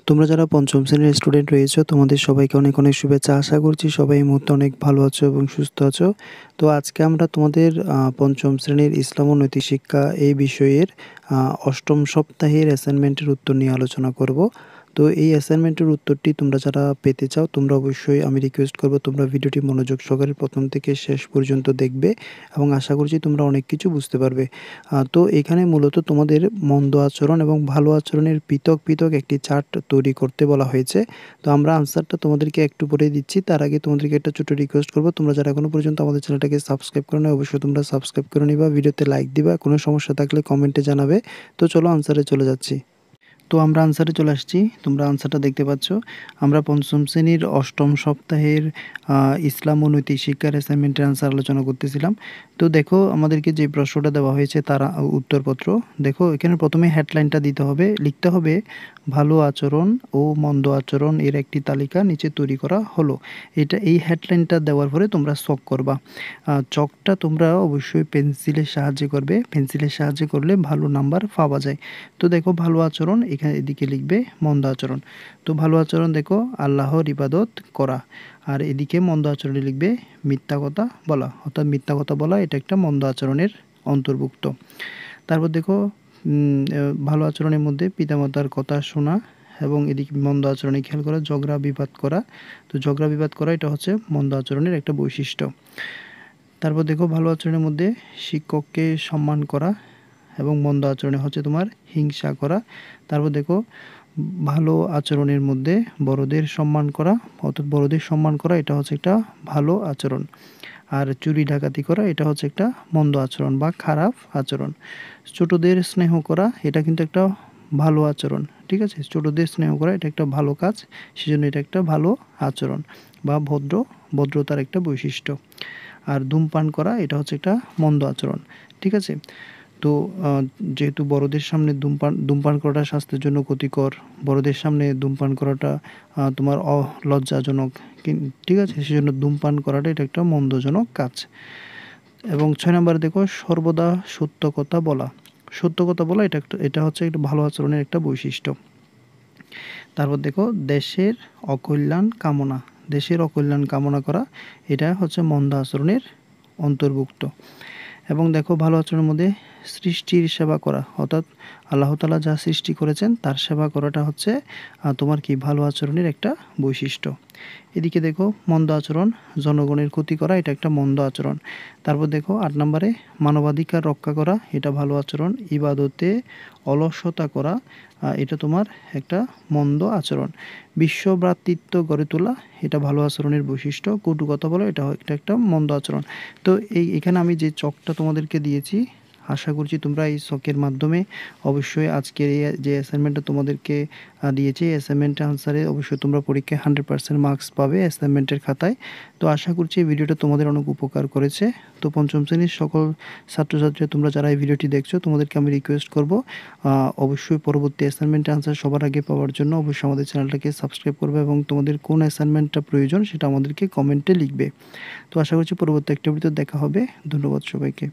তোমরা যারা পঞ্চম শ্রেণীর স্টুডেন্ট রয়েছো তোমাদের সবাইকে অনেক অনেক শুভেচ্ছা। আশা করছি সবাই এই মুহূর্তে অনেক ভালো আছো এবং সুস্থ আছো। তো আজকে আমরা তোমাদের পঞ্চম শ্রেণীর ইসলাম ও নৈতিক শিক্ষা এই বিষয়ের অষ্টম সপ্তাহের অ্যাসাইনমেন্টের উত্তর নিয়ে আলোচনা করব। তো এই অ্যাসাইনমেন্টের উত্তরটি তোমরা যারা পেতে চাও তোমরা অবশ্যই আমি রিকোয়েস্ট করব তোমরা ভিডিওটি মনোযোগ সহকারে প্রথম থেকে শেষ পর্যন্ত দেখবে এবং আশা করছি তোমরা অনেক কিছু বুঝতে পারবে। তো এখানে মূলত তোমাদের মন্দ আচরণ এবং ভালো আচরণের পৃথক পৃথক একটি চার্ট তৈরি করতে বলা হয়েছে। তো আমরা আনসারটা তোমাদেরকে একটু পরে দিচ্ছি, তার আগে তোমাদেরকে একটা ছোট রিকোয়েস্ট করব, তোমরা যারা এখনো পর্যন্ত আমাদের চ্যানেলটাকে সাবস্ক্রাইব করো না অবশ্যই তোমরা সাবস্ক্রাইব করে নিবা, ভিডিওতে লাইক দিবা, কোনো সমস্যা থাকলে কমেন্টে জানাবে। তো চলো আনসারে চলে যাচ্ছি। তো আমরা আনসারে চলে আসছি, তোমরা আনসারটা দেখতে পাচ্ছ। আমরা পঞ্চম শ্রেণীর অষ্টম সপ্তাহের ইসলাম ও নৈতিক শিক্ষার অ্যাসাইনমেন্টের আনসার আলোচনা করতেছিলাম। তো দেখো আমাদেরকে যে প্রশ্নটা দেওয়া হয়েছে তার উত্তরপত্র দেখো। এখানে প্রথমে হেডলাইনটা দিতে হবে, লিখতে হবে ভালো আচরণ ও মন্দ আচরণ এর একটি তালিকা নিচে তৈরি করা হলো। এই হেডলাইনটা দেওয়ার পরে তোমরা চক করবা। চকটা তোমরা অবশ্যই পেন্সিলের সাহায্যে করবে, পেন্সিলের সাহায্যে করলে ভালো নাম্বার পাওয়া যায়। তো দেখো ভালো আচরণ, এখানে এদিকে লিখবে মন্দ আচরণ। তো ভালো আচরণ দেখো আল্লাহর ইবাদত করা, আর এদিকে মন্দ আচরণে লিখবে মিথ্যা কথা বলা, অর্থাৎ মিথ্যা কথা বলা এটা একটা মন্দ আচরণের অন্তর্ভুক্ত। তারপর দেখো ভালো আচরণের মধ্যে পিতামাতার কথা শোনা, এবং এদিকে মন্দ আচরণে খেয়াল করা ঝগড়া বিবাদ করা। তো ঝগড়া বিবাদ করা এটা হচ্ছে মন্দ আচরণের একটা বৈশিষ্ট্য। তারপর দেখো ভালো আচরণের মধ্যে শিক্ষককে সম্মান করা, এবং মন্দ আচরণে হচ্ছে তোমার হিংসা করা। তারপর দেখো ভালো আচরণের মধ্যে বড়দের সম্মান করা, অর্থাৎ বড়দের সম্মান করা এটা হচ্ছে একটা ভালো আচরণ। আর চুরি ডাকাতি করা এটা হচ্ছে একটা মন্দ আচরণ বা খারাপ আচরণ। ছোটদের স্নেহ করা এটা কিন্তু একটা ভালো আচরণ, ঠিক আছে। ছোটদের স্নেহ করা এটা একটা ভালো কাজ, সেজন্য এটা একটা ভালো আচরণ বা ভদ্রতার একটা বৈশিষ্ট্য। আর ধূমপান করা এটা হচ্ছে একটা মন্দ আচরণ, ঠিক আছে। তো যেহেতু বড়দের সামনে ধূমপান করাটা স্বাস্থ্যের জন্য ক্ষতিকর, বড়দের সামনে ধূমপান করাটা তোমার লজ্জাজনক, ঠিক আছে, সেজন্য ধূমপান করাটা এটা একটা মন্দজনক কাজ। এবং 6 নম্বরে দেখো সর্বদা সত্য কথা বলা। সত্য কথা বলা এটা হচ্ছে একটা ভালো আচরণের একটা বৈশিষ্ট্য। তারপর দেখো দেশের অকল্যাণ কামনা করা এটা হচ্ছে মন্দ আচরণের অন্তর্ভুক্ত। এবং দেখো ভালো আচরণের মধ্যে সৃষ্টির সেবা করা, অর্থাৎ আল্লাহ তাআলা যা সৃষ্টি করেছেন তার সেবা করাটা হচ্ছে তোমার কি ভালো আচরণের একটা বৈশিষ্ট্য। এদিকে দেখো মন্দ আচরণ জনগণের ক্ষতি করা এটা একটা মন্দ আচরণ। তারপর দেখো 8 নম্বরে মানবাধিকার রক্ষা করা এটা ভালো আচরণ। ইবাদতে অলসতা করা এটা তোমার একটা মন্দ আচরণ। বিশ্ব ভ্রাতৃত্ব গড়ে তোলা এটা ভালো আচরণের বৈশিষ্ট্য। কটু কথা বলা এটা একটা মন্দ আচরণ। তো এখানে আমি যে চকটা তোমাদেরকে দিয়েছি, আশা করছি তোমরা এই চকের মাধ্যমে অবশ্যই আজকের এই যে অ্যাসাইনমেন্টটা তোমাদেরকে দিয়েছি, অ্যাসাইনমেন্টের আনসারে অবশ্যই তোমরা পরীক্ষায় 100% মার্কস পাবে অ্যাসাইনমেন্টের খাতায়। তো আশা করছি এই ভিডিওটা তোমাদের অনেক উপকার করেছে। তো পঞ্চম শ্রেণীর সকল ছাত্রছাত্রী তোমরা যারা এই ভিডিওটি দেখছো তোমাদেরকে আমি রিকোয়েস্ট করব অবশ্যই পরবর্তী অ্যাসাইনমেন্টের আনসার সবার আগে পাওয়ার জন্য অবশ্যই আমাদের চ্যানেলটাকে সাবস্ক্রাইব করবে, এবং তোমাদের কোন অ্যাসাইনমেন্টটা প্রয়োজন সেটা আমাদেরকে কমেন্টে লিখবে। তো আশা করছি পরবর্তী একটা ভিডিওতে দেখা হবে। ধন্যবাদ সবাইকে।